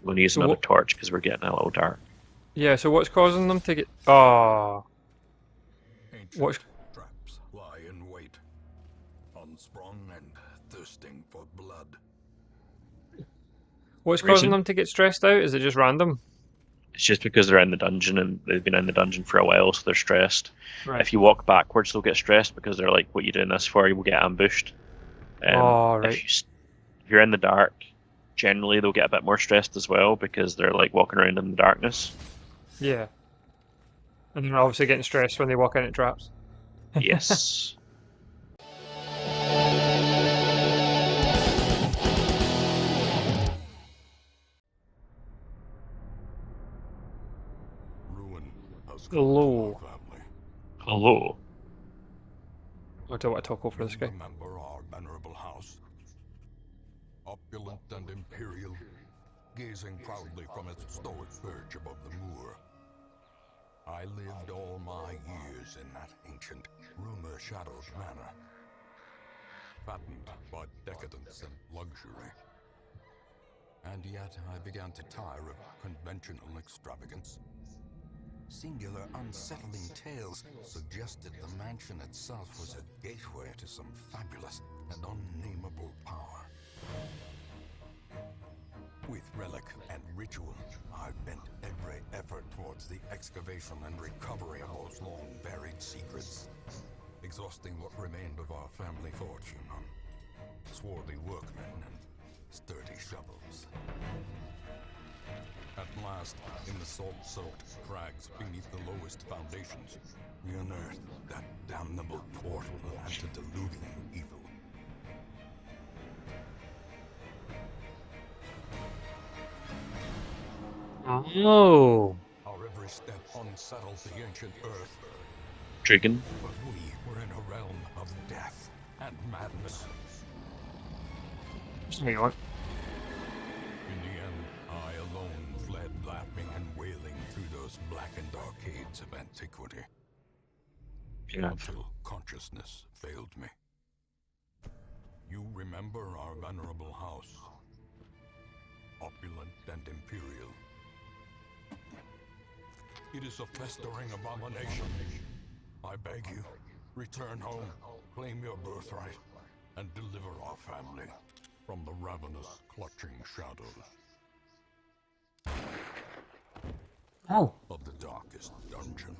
I'm going to use So another what? torch because we're getting a little dark. Yeah. So what's causing them to get? Oh, Ancient what's traps lie in wait, unsprung and thirsting for blood. what's causing Reason? them to get stressed out? Is it just random? It's just because they're in the dungeon and they've been in the dungeon for a while, so they're stressed. Right. If you walk backwards, they'll get stressed because they're like, "What are you doing this for? You will get ambushed." Oh, right. If you're in the dark, generally they'll get a bit more stressed as well because they're like walking around in the darkness. Yeah. And they're obviously getting stressed when they walk into traps. Yes. Ruin has come to our Hello. family. Hello. I don't want to talk over You this guy. remember our venerable house, opulent and imperial, gazing proudly from its stoic perch above the moor. I lived all my years in that ancient, rumor-shadowed manor, fattened by decadence and luxury. And yet I began to tire of conventional extravagance. Singular, unsettling tales suggested the mansion itself was a gateway to some fabulous and unnameable power. With relic and ritual, I bent every effort towards the excavation and recovery of those long-buried secrets, exhausting what remained of our family fortune on swarthy workmen and sturdy shovels. At last, in the salt-soaked crags beneath the lowest foundations, we unearthed that damnable portal of antediluvian evil. Oh. Our every step unsettled the ancient earth, Dragon. but we were in a realm of death and madness. Just hang on. In the end, I alone fled laughing and wailing through those blackened arcades of antiquity, Yeah. until consciousness failed me. You remember our venerable house, opulent and imperial. It is a festering abomination. I beg you, return home, claim your birthright, and deliver our family from the ravenous, clutching shadows Oh. of the darkest dungeon.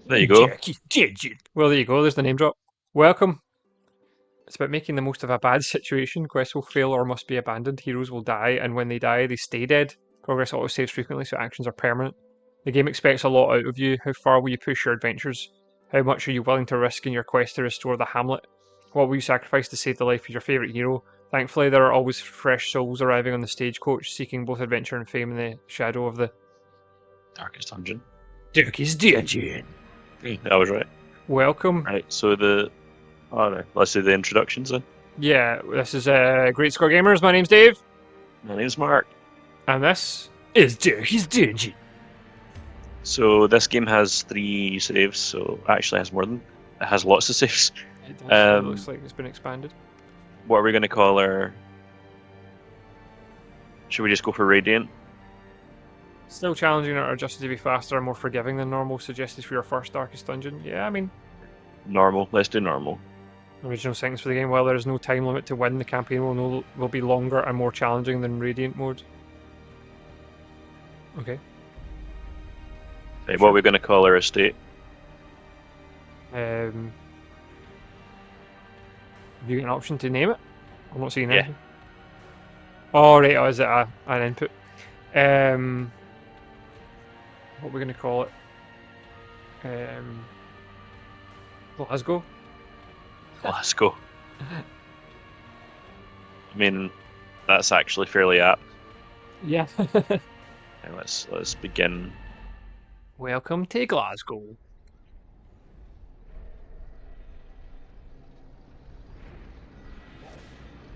There you go. Jackie Digit. Well, there you go. There's the name drop. Welcome. It's about making the most of a bad situation. Quests will fail or must be abandoned. Heroes will die, and when they die, they stay dead. Progress auto-saves frequently, so actions are permanent. The game expects a lot out of you. How far will you push your adventures? How much are you willing to risk in your quest to restore the Hamlet? What will you sacrifice to save the life of your favourite hero? Thankfully, there are always fresh souls arriving on the stagecoach, seeking both adventure and fame in the shadow of the Darkest dungeon. Darkest Dungeon. I was right. Welcome. Right. So the. All right. Let's do the introductions then. Yeah, this is Great Scot Gamers. My name's Dave, My name's Mark. and this is Darkest Dungeon. So this game has 3 saves. So actually has more than. It has lots of saves. It does. It Um, looks like it's been expanded. What are we going to call our? Should we just go for Radiant? Still challenging or adjusted to be faster and more forgiving than normal, suggested for your first Darkest Dungeon. Yeah, I mean, Normal. Let's do normal. original settings for the game. While there is no time limit to win, the campaign will be longer and more challenging than Radiant mode. Okay. Right, what are we going to call our estate? Have you got an option to name it? I'm not seeing Yeah. anything. Oh, right. Oh, is it an input? What are we going to call it? Glasgow? Glasgow. I mean, that's actually fairly apt. Yeah. Okay, let's begin. Welcome to Glasgow.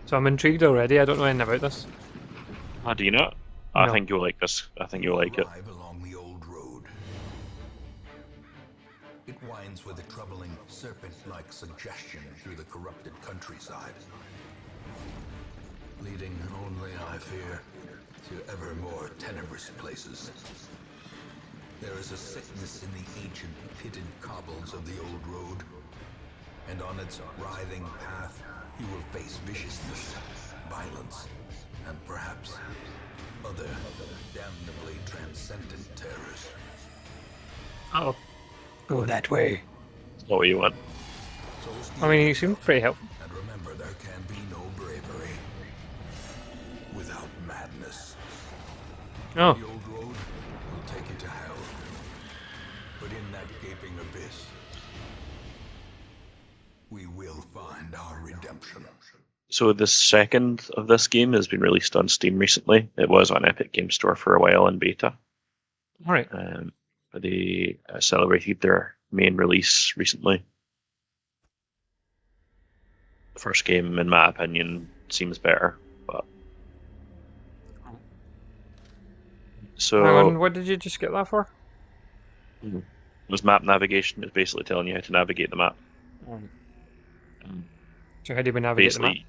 So I'm intrigued already. I don't know anything about this. Oh, do you not? I No. think you'll like this. I think you'll like it. Arrive along the old road. It winds with a troubling, serpent-like suggestion through the corrupted countryside, leading only, I fear, to ever more tenebrous places. There is a sickness in the ancient pitted cobbles of the old road, and on its writhing path you will face viciousness, violence, and perhaps other damnably transcendent terrors. Oh, go that way. That's not what you want. I mean, he seemed pretty helpful. And remember, there can be no bravery without madness. Oh, The old road will take you to hell, but in that gaping abyss, we will find our redemption. So the second of this game has been released on Steam recently. It was on Epic Game Store for a while in beta. all right. But they celebrated their main release recently. The first game, in my opinion, seems better. But so Hang on, what did you just get that for? it was map navigation. It's basically telling you how to navigate the map. So how do we navigate the map? Basically,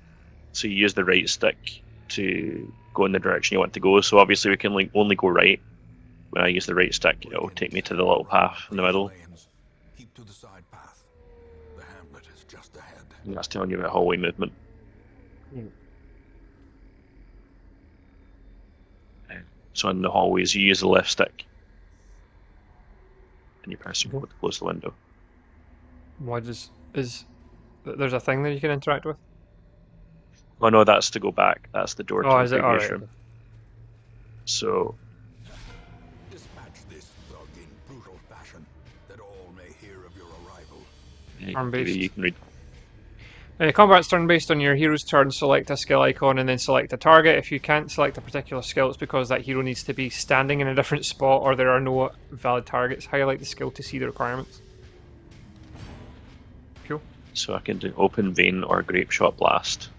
so you use the right stick to go in the direction you want to go. So obviously we can only go right. When I use the right stick, it'll take me to the little path in the middle. Keep to the side path. The hamlet is just ahead. And that's telling you about hallway movement. So in the hallways, you use the left stick. And you press remote to close the window. What is there's a thing that you can interact with? Oh no, that's to go back. That's the door to Oh, the is it? previous Alright. room. So Dispatch this thug in brutal fashion, that all may hear of your arrival. Turn-based. maybe you can read. Combat's turn-based. On your hero's turn, select a skill icon and then select a target. If you can't select a particular skill, it's because that hero needs to be standing in a different spot or there are no valid targets. Highlight the skill to see the requirements. Cool. So I can do open vein or grape shot blast.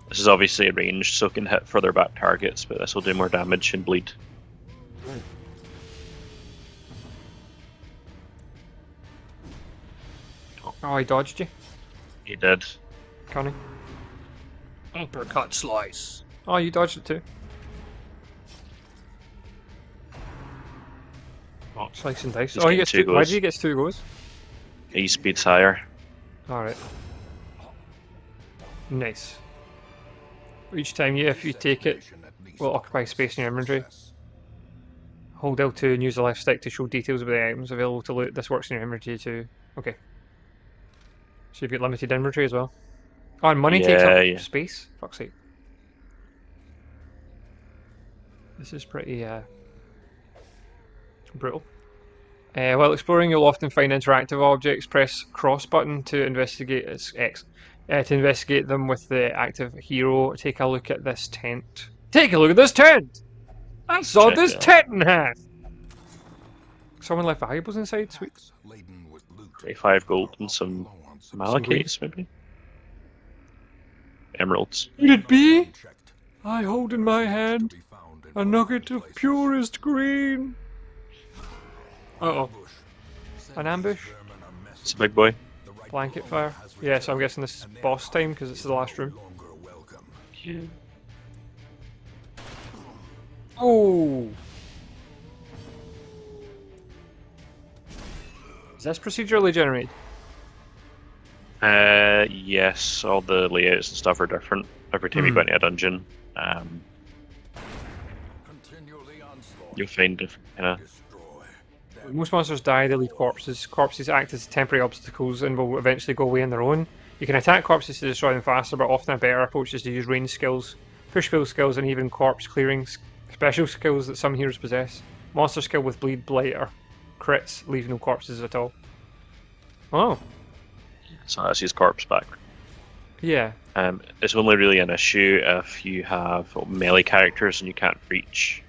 This is obviously ranged, so it can hit further back targets, but this will do more damage and bleed. Oh, he dodged you. He did. Cunning. Uppercut slice. Oh, you dodged it too. Oh, Slice and dice. He's Oh, he getting gets two two. Why goes. did he get 2 goes? his speed's higher. Alright. Nice. Each time if you take it, will occupy space in your inventory. Hold L2 and use the left stick to show details about the items available to loot. This works in your inventory too. Okay. So you've got limited inventory as well. Oh, and money takes up Yeah. space? Fuck's sake. This is pretty brutal. While exploring, you'll often find interactive objects. Press cross button to investigate X. To investigate them with the active hero. Take a look at this tent. Take a look at this tent! I saw Check this it out. tent in half! Someone left valuables inside? Sweet. 25 gold and some malachites, maybe? Emeralds. Could it be? I hold in my hand a nugget of purest green. Uh-oh. An ambush? It's a big boy. Blanket fire? Yeah, so I'm guessing this is boss time because it's the last room. Oh! Is this procedurally generated? Yes, all the layouts and stuff are different every time you go into a dungeon. You'll find different kind of. Most monsters die, they leave corpses. Corpses act as temporary obstacles and will eventually go away on their own. You can attack corpses to destroy them faster, but often a better approach is to use range skills, push pull skills, and even corpse clearing special skills that some heroes possess. Monster skill with bleed, blight, or crits leave no corpses at all. Oh. So that's his corpse back. Yeah. It's only really an issue if you have melee characters and you can't reach.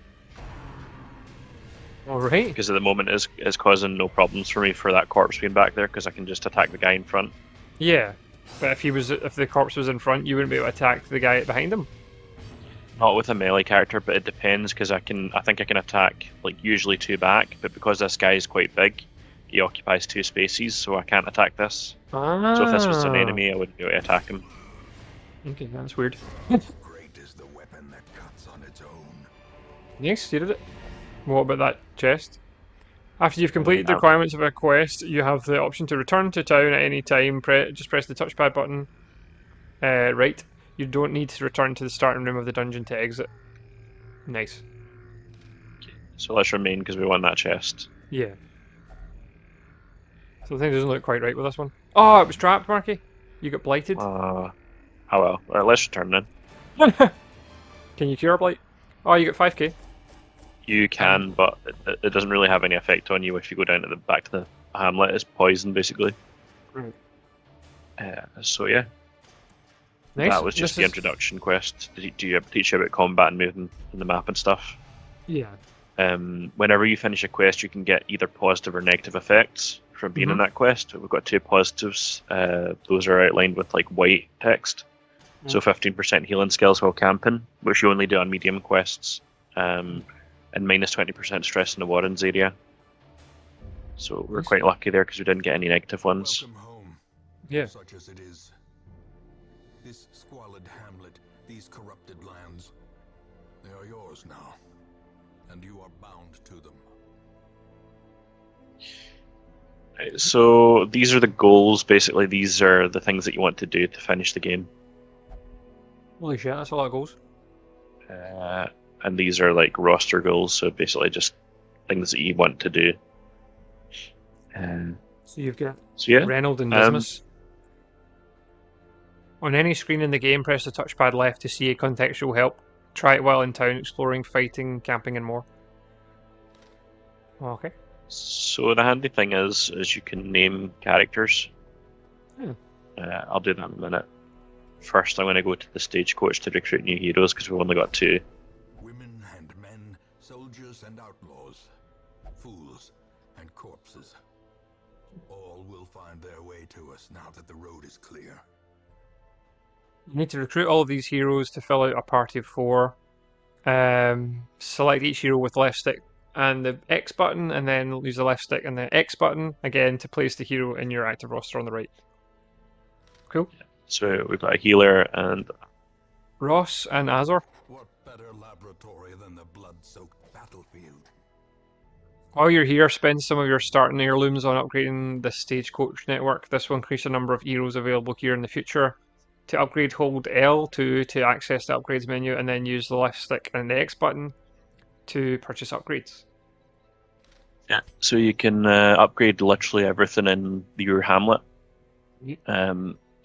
Alright. Because at the moment it's causing no problems for me for that corpse being back there because I can just attack the guy in front. Yeah. But if the corpse was in front, you wouldn't be able to attack the guy behind him. Not with a melee character, but it depends because I think I can attack like usually 2 back, but because this guy is quite big, he occupies 2 spaces, so I can't attack this. Ah. So if this was an enemy, I wouldn't be able to attack him. Okay, that's weird. Great is the weapon that cuts on its own. Nice, you did it. What about that chest? After you've completed the requirements of a quest, you have the option to return to town at any time. Just press the touchpad button. Right. You don't need to return to the starting room of the dungeon to exit. Nice. So let's remain because we won that chest. Yeah. So the thing doesn't look quite right with this one. Oh, it was trapped, Marky. You got blighted. Oh well. Alright, let's return then. Can you cure blight? Oh, you got 5k. You can, but it doesn't really have any effect on you if you go down to the back to the Hamlet. It's poison, basically. Right. So yeah. Nice. That was just the introduction quest. Do you teach you about combat and moving in the map and stuff? Yeah. Whenever you finish a quest, you can get either positive or negative effects from being in that quest. We've got 2 positives. Those are outlined with like white text. So 15% healing skills while camping, which you only do on medium quests. And minus 20% stress in the Warrens area. So we're quite lucky there because we didn't get any negative ones. Welcome home. Yeah. Such as it is. This squalid hamlet, these corrupted lands, they are yours now, and you are bound to them. So these are the goals. Basically, these are the things that you want to do to finish the game. Holy shit, that's a lot of goals. And these are like roster goals, so basically just things that you want to do. So you've got yeah. Reynold and Dismas. On any screen in the game, press the touchpad left to see a contextual help. Try it while in town, exploring, fighting, camping, and more. Okay. So the handy thing is you can name characters. I'll do that in a minute. First, I'm going to go to the stagecoach to recruit new heroes because we've only got 2. Women and men, soldiers and outlaws, fools and corpses. All will find their way to us now that the road is clear. You need to recruit all of these heroes to fill out a party of 4. Select each hero with left stick and the X button, and then use the left stick and the X button again to place the hero in your active roster on the right. Cool. So we've got a healer and Ross and Azor. What better laboratory than the blood-soaked battlefield? While you're here, spend some of your starting heirlooms on upgrading the stagecoach network. This will increase the number of heroes available here in the future. To upgrade, hold L2 to access the upgrades menu, and then use the left stick and the X button to purchase upgrades. Yeah, so you can upgrade literally everything in your Hamlet.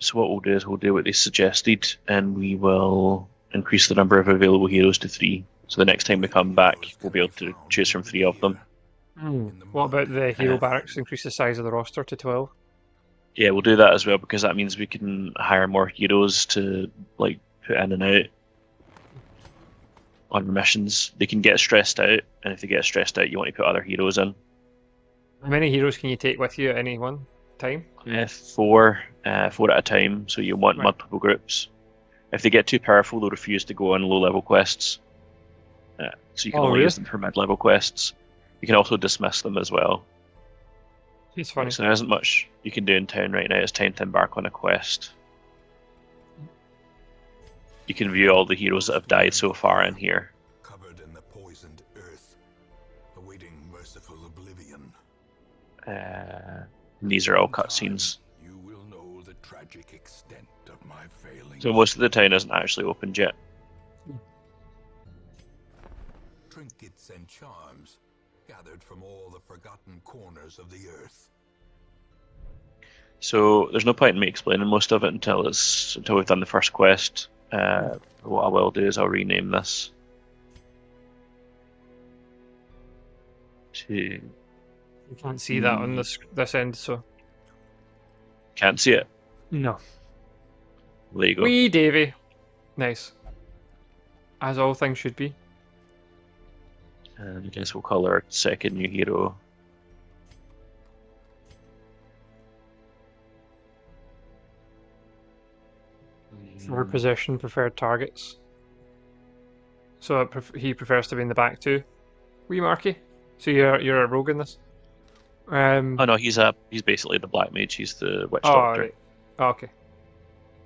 So what we'll do is we'll do what they suggested, and we will increase the number of available heroes to 3. So the next time we come back, we'll be able to choose from 3 of them. What about the hero barracks? Increase the size of the roster to 12. Yeah, we'll do that as well because that means we can hire more heroes to like put in and out on missions. They can get stressed out, and if they get stressed out, you want to put other heroes in. How many heroes can you take with you at any one time? 4 at a time. So you want multiple groups. If they get too powerful, they'll refuse to go on low-level quests. So you can only use them for mid-level quests. You can also dismiss them as well. It's funny. So there isn't much you can do in town right now. It's time to embark on a quest. You can view all the heroes that have died so far in here. Covered in the poisoned earth, awaiting merciful oblivion. These are all cutscenes. You will know the tragic extent of my failing. So most of the town isn't actually opened yet. Trinkets and charms gathered from all the forgotten corners of the earth. So there's no point in me explaining most of it until we've done the first quest. What I will do is I'll rename this to. You can't see that on this end, so. Can't see it. No. There you go. Wee Davy. Nice. As all things should be. And I guess we'll call our second new hero. For position, preferred targets. So he prefers to be in the back too. Wee Marky. So you're a rogue in this. Oh no, he's basically the black mage. He's the witch doctor. Right. Oh, okay.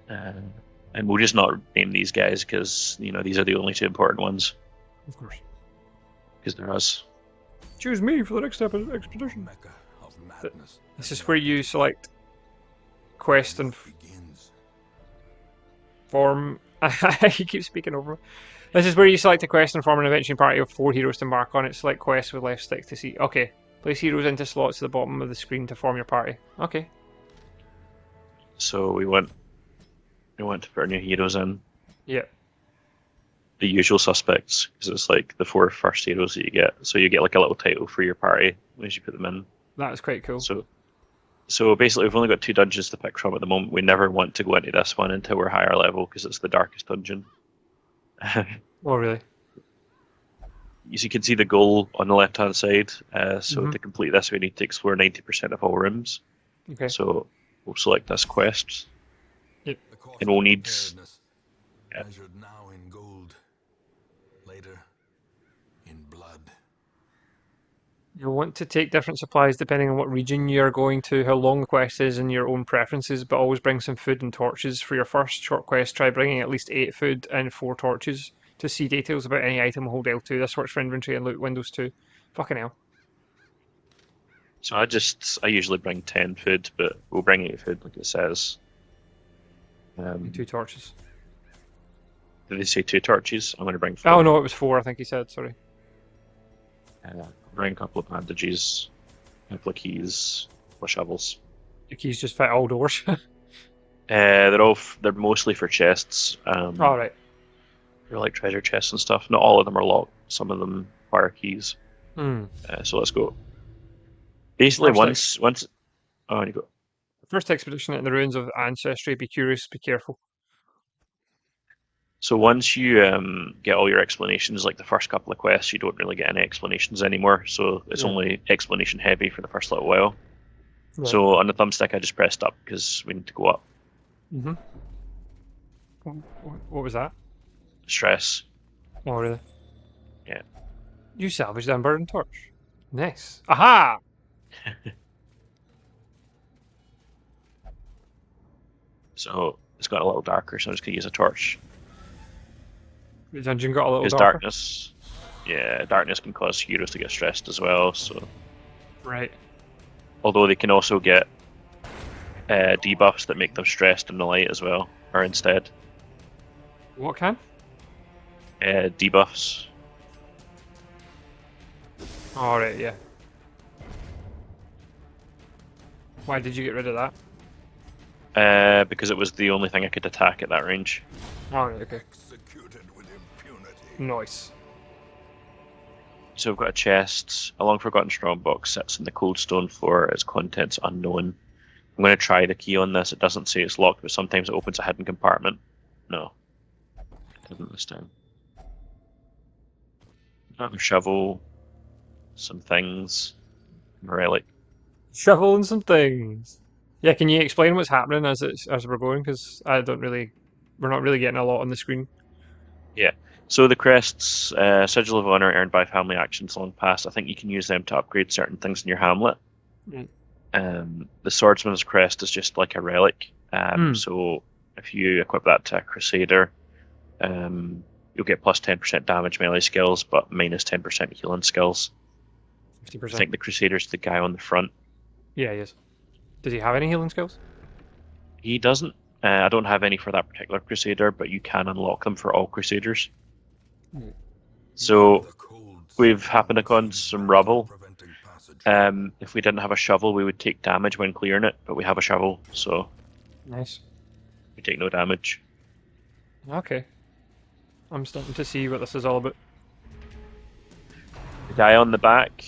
And we'll just not name these guys because these are the only 2 important ones. Of course. Because there is. Choose me for the next expedition. Mecca of madness. This is where you select quest and Begins. form. You keep speaking over me. This is where you select a quest and form an adventuring party of 4 heroes to embark on it. Select quests with left stick to see. Okay. Place heroes into slots at the bottom of the screen to form your party. Okay. So we went to put our new heroes in. Yeah. The usual suspects, because it's like the 4 first heroes that you get. So you get like a little title for your party as you put them in. That is quite cool. So basically, we've only got 2 dungeons to pick from at the moment. We never want to go into this one until we're higher level, because it's the darkest dungeon. Oh, really? You can see the goal on the left-hand side. So to complete this, we need to explore 90% of all rooms. Okay. So we'll select this quest. The cost And we'll of need- preparedness, yeah. measured now in gold, later in blood. You'll want to take different supplies depending on what region you're going to, how long the quest is, and your own preferences, but always bring some food and torches. For your first short quest, try bringing at least 8 food and 4 torches. To see details about any item, hold L2. This works for inventory and loot windows too. Fucking hell. So I usually bring 10 food, but we'll bring 8 food like it says. And 2 torches. Did they say 2 torches? I'm going to bring 4. Oh no, it was 4, I think he said, sorry. Bring a couple of bandages, a couple of keys, a couple of shovels. The keys just fit all doors. They're mostly for chests. Alright. They're like treasure chests and stuff. Not all of them are locked. Some of them require keys. Hmm. So let's go. Basically, First once. Oh, you go. First expedition in the ruins of ancestry. Be curious, be careful. So once you get all your explanations, like the first couple of quests, you don't really get any explanations anymore. So it's Yeah. only explanation heavy for the first little while. Right. So on the thumbstick, I just pressed up because we need to go up. Mm-hmm. What was that? Stress. Oh, really? Yeah. You salvaged the unburned torch. Nice. Aha! So it's got a little darker, so I'm just going to use a torch. The dungeon got a little Because darker. darkness can cause heroes to get stressed as well. So Right. although they can also get debuffs that make them stressed in the light as well, or instead What can? debuffs. Alright, yeah. Why did you get rid of that? Because it was the only thing I could attack at that range. Alright, okay. Executed with impunity. Nice. So we've got a chest. A long forgotten strongbox sits in the cold stone floor. Its contents unknown. I'm going to try the key on this. It doesn't say it's locked, but sometimes it opens a hidden compartment. No, it doesn't this time. I have a shovel, some things, a relic. Shovel and some things. Yeah, can you explain what's happening as we're going? Because we're not really getting a lot on the screen. So the crests, Sigil of Honor earned by family actions long past, I think you can use them to upgrade certain things in your hamlet. Right. The Swordsman's crest is just like a relic. So if you equip that to a Crusader, you'll get plus 10% damage melee skills, but minus 10% healing skills. 50%. I think the Crusader's the guy on the front. Yeah, he is. Does he have any healing skills? He doesn't. I don't have any for that particular Crusader, but you can unlock them for all Crusaders. So The cold we've happened upon some rubble. preventing passage. If we didn't have a shovel, we would take damage when clearing it, but we have a shovel, so Nice. we take no damage. Okay. I'm starting to see what this is all about. The guy on the back,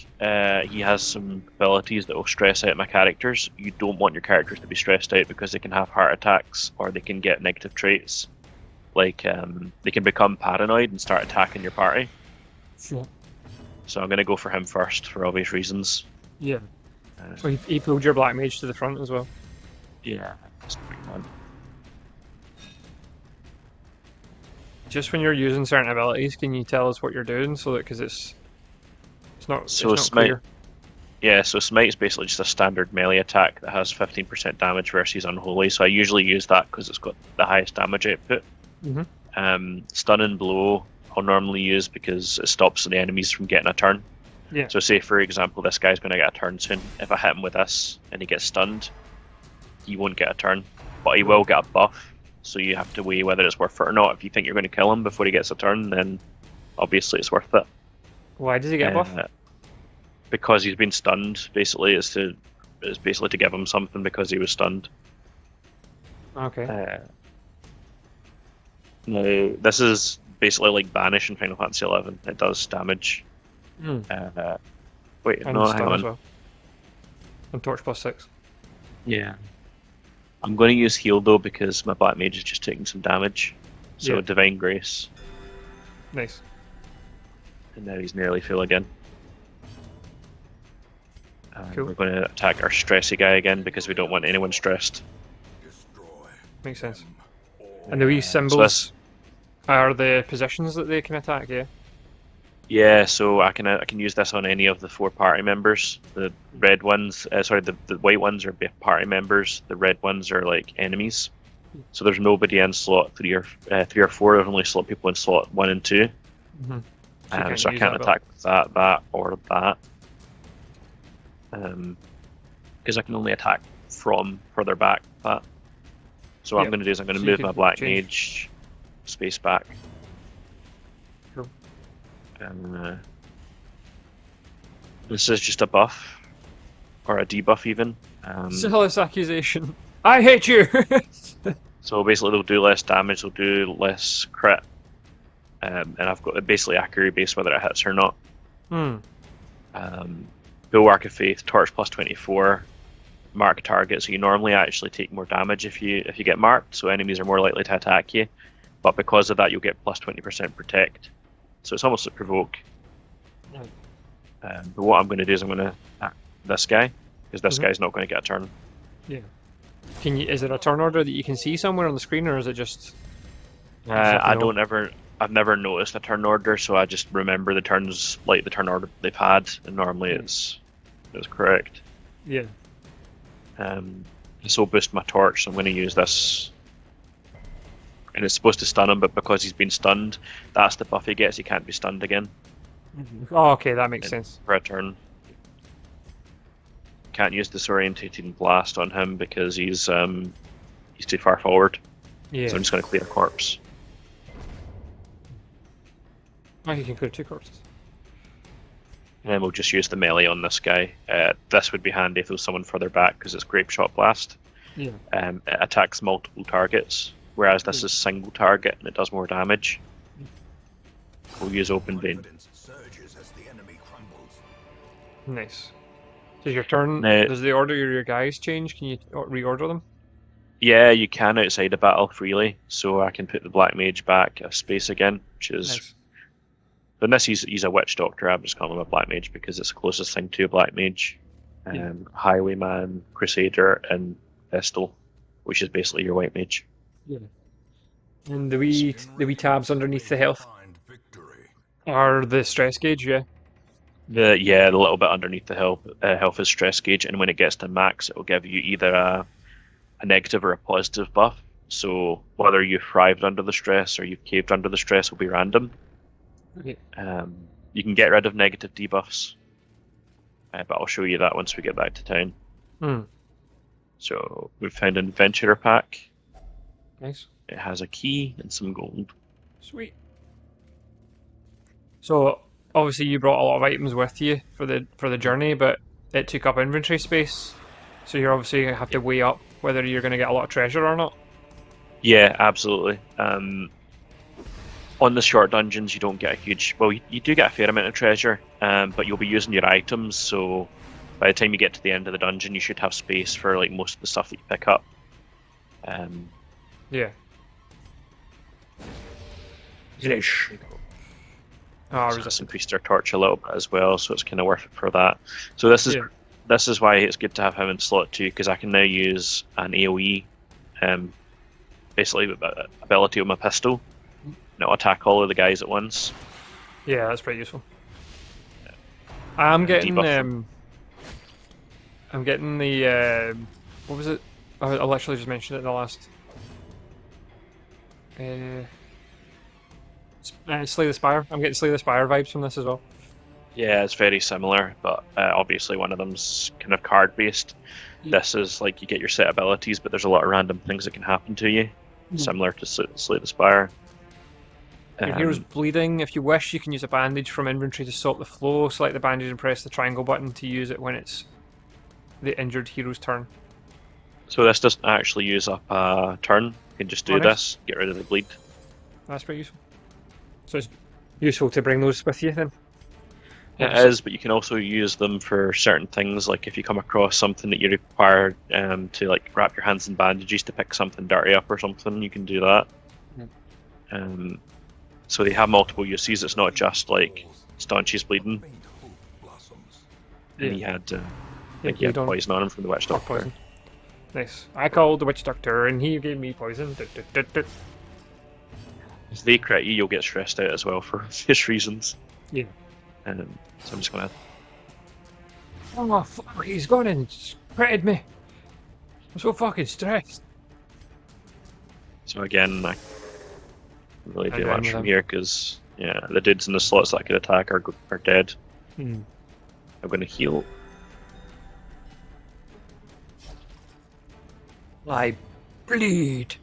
he has some abilities that will stress out my characters. You don't want your characters to be stressed out because they can have heart attacks or they can get negative traits. Like, they can become paranoid and start attacking your party. Sure. So I'm going to go for him first for obvious reasons. Yeah. So he pulled your black mage to the front as well. Yeah, that's pretty fun. Just when you're using certain abilities, can you tell us what you're doing so that because it's not So it's not Smite- clear. Yeah, so Smite is basically just a standard melee attack that has 15% damage versus Unholy, so I usually use that because it's got the highest damage output. Mhm. Stun and Blow I'll normally use because it stops the enemies from getting a turn. Yeah. So say for example this guy's going to get a turn soon. If I hit him with this and he gets stunned, he won't get a turn, but he will get a buff. So you have to weigh whether it's worth it or not. If you think you're going to kill him before he gets a turn, then obviously it's worth it. Why does he get a buff? Because he's been stunned. Basically, it's basically to give him something because he was stunned. Okay. Now this is basically like Banish in Final Fantasy XI. It does damage. Wait, And no, stun hang on. as well. And Torch +6. Yeah. I'm going to use heal though because my Black Mage is just taking some damage. So Yeah. Divine Grace. Nice. And now he's nearly full again. Cool. We're going to attack our stressy guy again because we don't want anyone stressed. Makes sense. And the wee So symbols are the positions that they can attack, yeah? yeah, so I can use this on any of the 4 party members. The red ones, the white ones are party members. The red ones are like enemies. So there's nobody in slot 3 or 4. There's only slot people in slot 1 and 2. Mm-hmm. So I can't attack with that, or that. Because I can only attack from further back. That. So what I'm going to do is I'm going to So you move my could Black change- Mage space back. Cool. And this is just a buff, or a debuff even. Zealous accusation. I hate you! So basically they'll do less damage, they'll do less crit. And I've got basically accuracy based whether it hits or not. Bulwark of Faith, Torch +24, mark target. So you normally actually take more damage if you get marked, so enemies are more likely to attack you. But because of that, you'll get +20% protect. So it's almost like provoke. Right. But what I'm going to do is I'm going to attack this guy because this guy's not going to get a turn. Yeah. Is it a turn order that you can see somewhere on the screen, or is it just? I've never noticed a turn order, so I just remember the turns like the turn order they've had, and normally it's correct. Yeah. This will boost my torch, so I'm going to use this. And it's supposed to stun him, but because he's been stunned, that's the buff he gets. He can't be stunned again Oh, okay, that makes sense. for a turn. Can't use disorientating blast on him because he's too far forward. Yeah. So I'm just going to clear a corpse. Oh, you can clear 2 corpses. And then we'll just use the melee on this guy. This would be handy if there was someone further back because it's Grape Shot Blast. Yeah. It attacks multiple targets, whereas this is single target and it does more damage. We'll use Open Vein. Nice. Does your turn? Now- Does the order of your guys change? Can you reorder them? Yeah, you can outside of battle freely, so I can put the Black Mage back a space again, which is... Nice. But in this, he's a Witch Doctor. I'm just calling him a Black Mage because it's the closest thing to a Black Mage. Yeah. Highwayman, Crusader, and Vestal, which is basically your White Mage. Yeah. And the wee tabs underneath the health are the stress gauge, yeah. The little bit underneath the health is stress gauge, and when it gets to max, it will give you either a negative or a positive buff. So whether you've thrived under the stress or you've caved under the stress will be random. Okay. You can get rid of negative debuffs, but I'll show you that once we get back to town. So we've found an adventurer pack. Nice. It has a key and some gold. Sweet. So obviously you brought a lot of items with you for the journey, but it took up inventory space. So you're obviously gonna have to weigh up whether you're gonna get a lot of treasure or not. Yeah, absolutely. On the short dungeons, you don't get a huge... Well, you do get a fair amount of treasure, but you'll be using your items, so by the time you get to the end of the dungeon, you should have space for like most of the stuff that you pick up. Yeah. So this increased our torch a little bit as well, so it's kind of worth it for that. So this is why it's good to have him in slot 2, because I can now use an AoE, basically ability with my pistol. And it'll attack all of the guys at once. Yeah, that's pretty useful. I'm getting the what was it? I literally just mentioned it in the last. Slay the Spire. I'm getting Slay the Spire vibes from this as well. Yeah, it's very similar, but obviously one of them's kind of card based. Yeah. This is like you get your set abilities, but there's a lot of random things that can happen to you, Mm. similar to Slay the Spire. Your hero's bleeding. If you wish, you can use a bandage from inventory to stop the flow. Select the bandage and press the triangle button to use it when it's the injured hero's turn. So this doesn't actually use up a turn. You can just do Oh, nice. this, get rid of the bleed. That's pretty useful. So it's useful to bring those with you then. It is, but you can also use them for certain things, like if you come across something that you require to like wrap your hands in bandages to pick something dirty up or something, you can do that. Mm. So they have multiple uses. It's not just like staunch he's bleeding. Faint hope blossoms. And he had, I think he had poison on him from the witch Oh, doctor. poison. Nice. I called the witch doctor and he gave me poison. If they crit you, you'll get stressed out as well for obvious reasons. Yeah. So I'm just gonna. Oh fuck! He's gone and critted me. I'm so fucking stressed. So again, I can't really And do then much with from him. here because the dudes in the slots that could attack are dead. Hmm. I'm gonna heal. I bleed.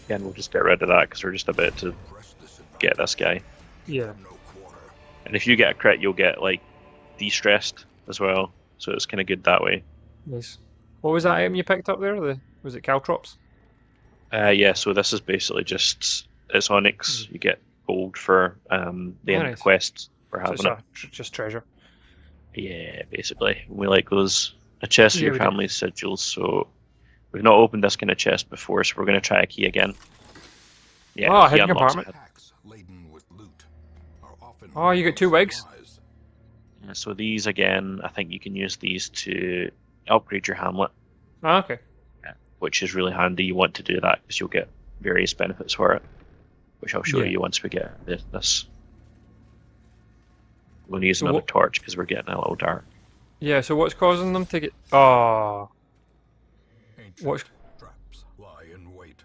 Again, we'll just get rid of that because we're just about to Press this in get this guy. Yeah. no quarter. And if you get a crit, you'll get like de-stressed as well. So it's kind of good that way. Nice. What was that item you picked up there? Was it caltrops? Yeah. So this is basically just it's onyx. You get gold for the end of nice. the quest for So having it's it. just treasure. Yeah, basically. We like those. A chest for Yeah, your we do. family's sigils. So we've not opened this kind of chest before, so we're going to try a key again. Yeah, Oh, the key hidden unlocks compartment. it. Packs laden with loot are often Oh, you get 2 wigs? supplies. Yeah, so these again, I think you can use these to upgrade your Hamlet, Ah, okay. which is really handy. You want to do that because you'll get various benefits for it, which I'll show Yeah. you once we get this. We're going to use So another what- torch because we're getting a little dark. Yeah. So what's causing them to get? Oh, Ancient what's? traps lie in wait,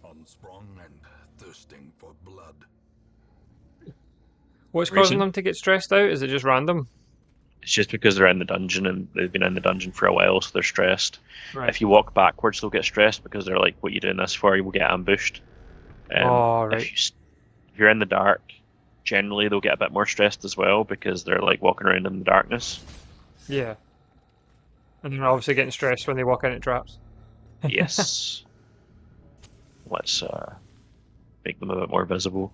unsprung and thirsting for blood. What's Reason? causing them to get stressed out? Is it just random? It's just because they're in the dungeon and they've been in the dungeon for a while, so they're stressed. Right. If you walk backwards, they'll get stressed because they're like, "What are you doing this for? You will get ambushed." Oh, right. If you're in the dark, generally they'll get a bit more stressed as well because they're like walking around in the darkness. Yeah. And they're obviously getting stressed when they walk into traps. Yes. Let's make them a bit more visible.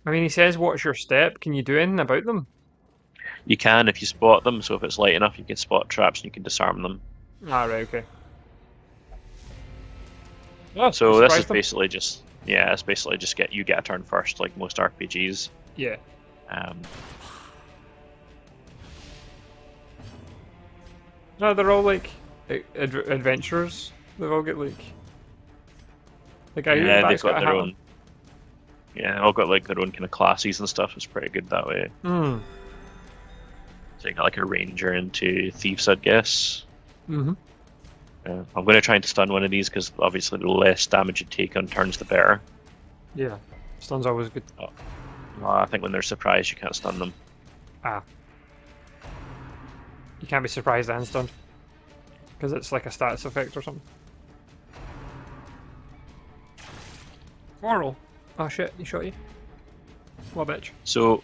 I mean, he says, "What's your step?" Can you do anything about them? You can if you spot them. So if it's light enough, you can spot traps and you can disarm them. Ah, right. Okay. Oh, So you this is surprised them? basically just it's basically just get a turn first, like most RPGs. Yeah. No, they're all like adventurers. They've all got like. The guy who Yeah, they've back's got a their hat own. Yeah, all got like their own kind of classes and stuff. It's pretty good that way. on. Hmm. So you got like a ranger into thieves, I'd guess. Mm-hmm. I'm going to try and stun one of these because obviously the less damage you take on turns, the better. Yeah. Stun's always good. I think when they're surprised, you can't stun them. Ah. You can't be surprised and stunned. Because it's like a status effect or something. Quarrel. Oh shit, he shot you. What a bitch. So,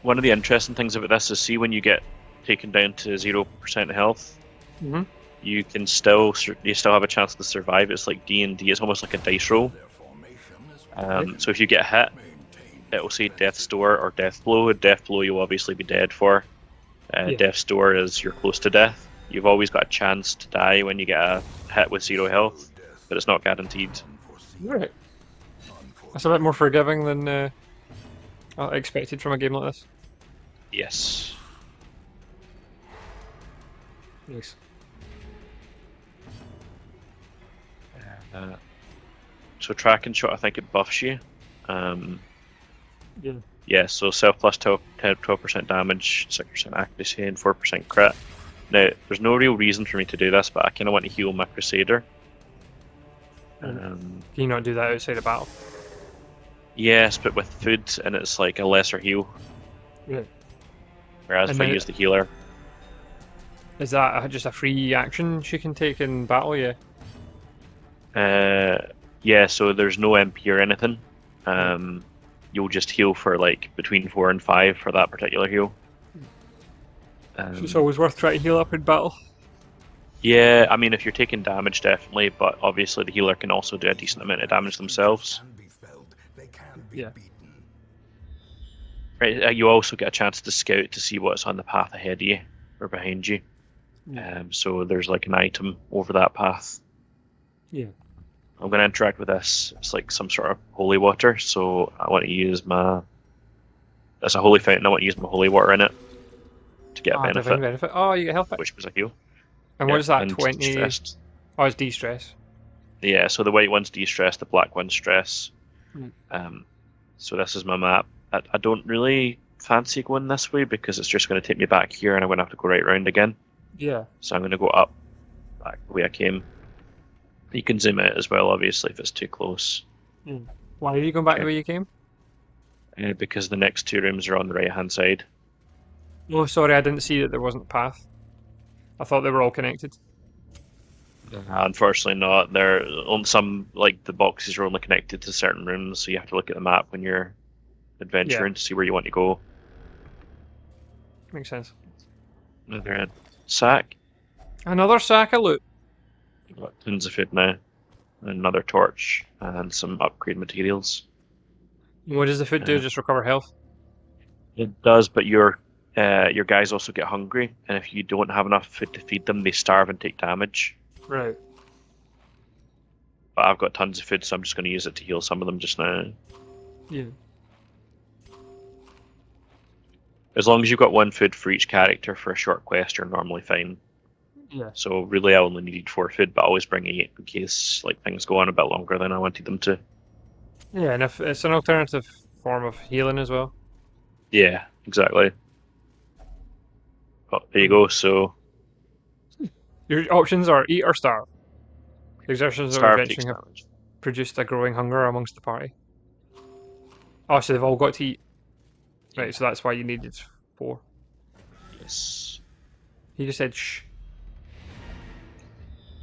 one of the interesting things about this is, see when you get taken down to 0% health, Mm-hmm. you still have a chance to survive. It's like D&D. It's almost like a dice roll. Their formation is So if you get hit, maintained. it will say Death's Door or Death Blow. Death Blow you'll obviously be dead for. Yeah. Death's Door is you're close to death. You've always got a chance to die when you get a hit with 0 health, but it's not guaranteed. Right. That's a bit more forgiving than I expected from a game like this. Yes. Nice. So track and shot, I think it buffs you. Yeah. Yeah, so self plus 12% damage, 6% accuracy, and 4% crit. Now, there's no real reason for me to do this, but I kind of want to heal my Crusader. Can you not do that outside of battle? Yes, but with food, and it's like a lesser heal. Right. Whereas And if I then use the healer, is that just a free action she can take in battle? Yeah. yeah, so there's no MP or anything. You'll just heal for like between 4 and 5 for that particular heal. So it's always worth trying to heal up in battle. Yeah, I mean, if you're taking damage, definitely, but obviously the healer can also do a decent amount of damage themselves. Yeah. Right, you also get a chance to scout to see what's on the path ahead of you or behind you. So there's like an item over that path. Yeah. I'm going to interact with this. It's like some sort of holy water, so I want to use my... It's a holy fountain, I want to use my holy water in it to get a Divine benefit, benefit. Oh, you get health back. which was a heal. And Yeah, what is that? and 20. de-stressed. Oh, it's de-stress. Yeah, so the white one's de-stress, the black one's stress. Hmm. So this is my map. I don't really fancy going this way because it's just going to take me back here and I'm going to have to go right around again. Yeah. So I'm going to go up, back the way I came. You can zoom out as well, obviously, if it's too close. Why are you going back the way you came? Because the next two rooms are on the right-hand side. Oh, sorry, I didn't see that there wasn't a path. I thought they were all connected. Unfortunately not. They're on some, like, the boxes are only connected to certain rooms, so you have to look at the map when you're adventuring to see where you want to go. Makes sense. Another sack. Another sack of loot. Got tons of food now. Another torch and some upgrade materials. What does the food do? Just recover health? It does, but your guys also get hungry, and if you don't have enough food to feed them, they starve and take damage. Right. But I've got tons of food, so I'm just going to use it to heal some of them just now. Yeah. As long as you've got one food for each character for a short quest, you're normally fine. Yeah. So really, I only needed 4 food, but I always bring 8 in case like things go on a bit longer than I wanted them to. Yeah, and if it's an alternative form of healing as well. Yeah, exactly. But there you go. So Your options are eat or starve. The exertions of starve takes adventuring have damage. produced a growing hunger amongst the party. Oh, so they've all got to eat. Right, so that's why you needed 4. Yes. He just said shh.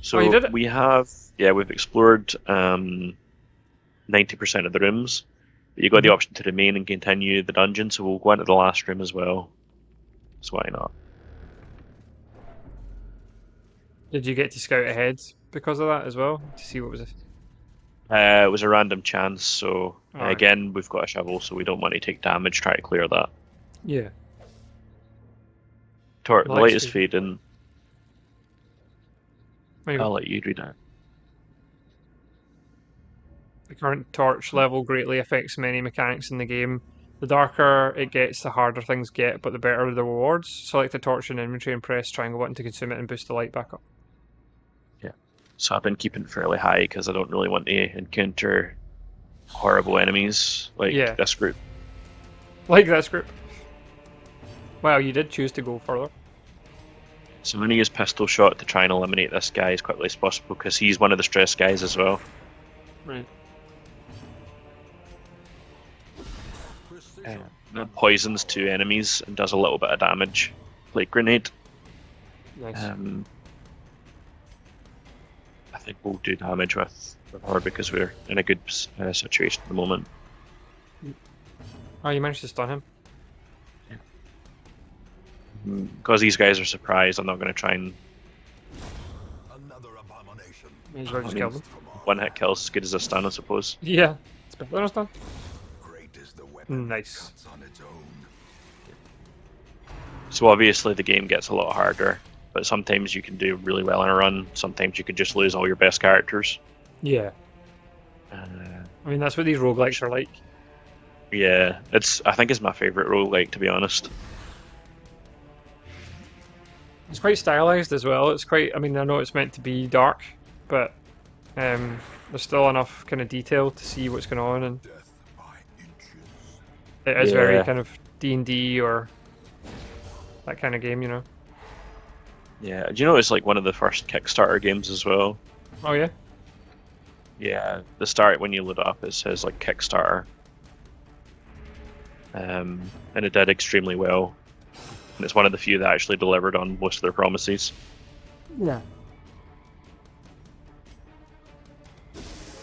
So you did it? we've explored 90% of the rooms. But you got the option to remain and continue the dungeon, so we'll go into the last room as well. So why not? Did you get to scout ahead because of that as well? To see what was it? It was a random chance, so Alright. again, we've got a shovel, so we don't want to take damage. Try to clear that. Yeah. The light is see. fading. There you go. I'll let you read it. The current torch level greatly affects many mechanics in the game. The darker it gets, the harder things get, but the better the rewards. Select a torch in inventory and press triangle button to consume it and boost the light back up. Yeah. So I've been keeping it fairly high because I don't really want to encounter horrible enemies like this group. Like this group. Wow, you did choose to go further. So I'm going to use pistol shot to try and eliminate this guy as quickly as possible because he's one of the stress guys as well. Right. That poisons 2 enemies and does a little bit of damage, like grenade. Nice. I think we'll do damage with her because we're in a good situation at the moment. Oh, you managed to stun him. Because these guys are surprised, I'm not going to try and... Another abomination. May as well just kill them. One hit kills as good as a stun, I suppose. Yeah, it's better than a stun. Great is the weapon Nice. cuts on its own. So obviously the game gets a lot harder, but sometimes you can do really well in a run, sometimes you could just lose all your best characters. Yeah. I mean, that's what these roguelikes are like. Yeah, I think it's my favourite roguelike, to be honest. It's quite stylized as well. It's quite, I mean, I know it's meant to be dark, but there's still enough kind of detail to see what's going on, and Death by inches. it is very kind of D&D or that kind of game, you know. Yeah, do you know it's like one of the first Kickstarter games as well? Oh yeah? Yeah, the start when you load it up it says like Kickstarter. and it did extremely well. And it's one of the few that actually delivered on most of their promises. Yeah.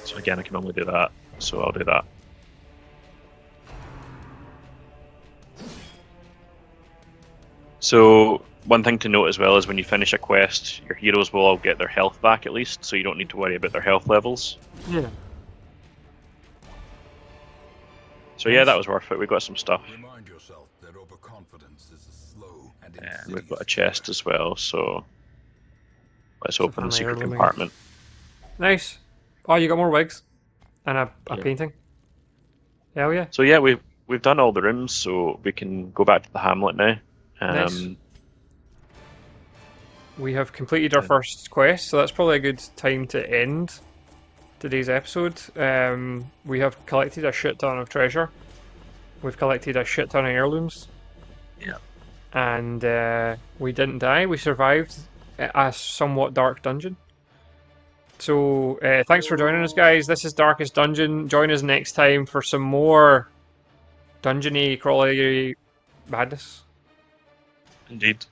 So again, I can only do that, so I'll do that. So one thing to note as well is when you finish a quest, your heroes will all get their health back at least, so you don't need to worry about their health levels. Yeah. So yeah, that was worth it. We got some stuff. Remind yourself that overconfidence is a slow and And we've got a chest as well, so let's open the family secret heirloom again. compartment. Nice. Oh, you got more wigs and a Yeah. painting. Hell yeah. So yeah, we've done all the rooms, so we can go back to the Hamlet now. Nice. We have completed our first quest, so that's probably a good time to end today's episode. We have collected a shit ton of treasure. We've collected a shit ton of heirlooms. Yeah. And we didn't die. We survived a somewhat dark dungeon. So thanks for joining us, guys. This is Darkest Dungeon. Join us next time for some more dungeony, crawly madness. Indeed.